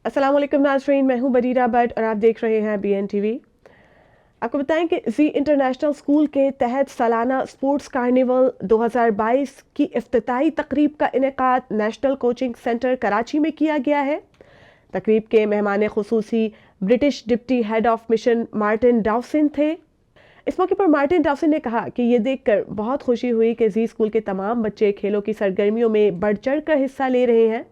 السلام علیکم ناظرین، میں ہوں بریرہ بٹ اور آپ دیکھ رہے ہیں BN TV۔ آپ کو بتائیں کہ زی انٹرنیشنل اسکول کے تحت سالانہ اسپورٹس کارنیول 2022 کی افتتاحی تقریب کا انعقاد نیشنل کوچنگ سینٹر کراچی میں کیا گیا ہے۔ تقریب کے مہمان خصوصی British deputy head of mission Martin Dawson تھے۔ اس موقع پر مارٹن ڈاوسن نے کہا کہ یہ دیکھ کر بہت خوشی ہوئی کہ زی اسکول کے تمام بچے کھیلوں کی سرگرمیوں میں بڑھ چڑھ کر حصہ لے رہے ہیں۔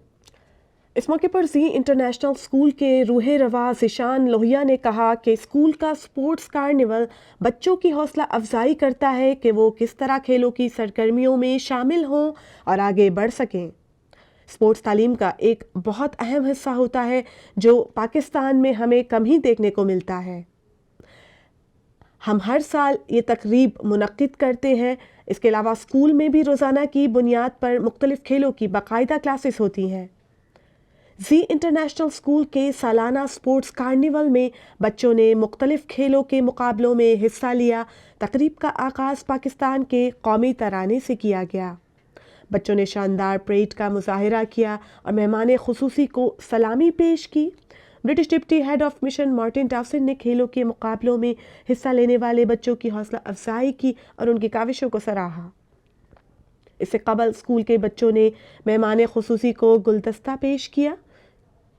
اس موقع پر زی انٹرنیشنل اسکول کے روح رواں ذیشان لوہیا نے کہا کہ اسکول کا اسپورٹس کارنیول بچوں کی حوصلہ افزائی کرتا ہے کہ وہ کس طرح کھیلوں کی سرگرمیوں میں شامل ہوں اور آگے بڑھ سکیں۔ اسپورٹس تعلیم کا ایک بہت اہم حصہ ہوتا ہے جو پاکستان میں ہمیں کم ہی دیکھنے کو ملتا ہے۔ ہم ہر سال یہ تقریب منعقد کرتے ہیں۔ اس کے علاوہ اسکول میں بھی روزانہ کی بنیاد پر مختلف کھیلوں کی باقاعدہ کلاسز ہوتی ہیں۔ زی انٹرنیشنل اسکول کے سالانہ اسپورٹس کارنیول میں بچوں نے مختلف کھیلوں کے مقابلوں میں حصہ لیا۔ تقریب کا آغاز پاکستان کے قومی ترانے سے کیا گیا۔ بچوں نے شاندار پریڈ کا مظاہرہ کیا اور مہمان خصوصی کو سلامی پیش کی۔ British deputy head of mission Martin Dawson نے کھیلوں کے مقابلوں میں حصہ لینے والے بچوں کی حوصلہ افزائی کی اور ان کی کاوشوں کو سراہا۔ اس سے قبل اسکول کے بچوں نے مہمان خصوصی کو گلدستہ پیش کیا۔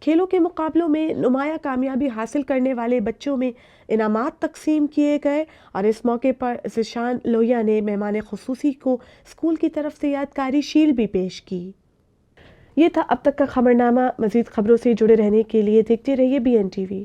کھیلوں کے مقابلوں میں نمایاں کامیابی حاصل کرنے والے بچوں میں انعامات تقسیم کیے گئے اور اس موقع پر ذیشان لوہیا نے مہمان خصوصی کو اسکول کی طرف سے یادگاری شیل بھی پیش کی۔ یہ تھا اب تک کا خبرنامہ۔ مزید خبروں سے جڑے رہنے کے لیے دیکھتے رہیے BN TV۔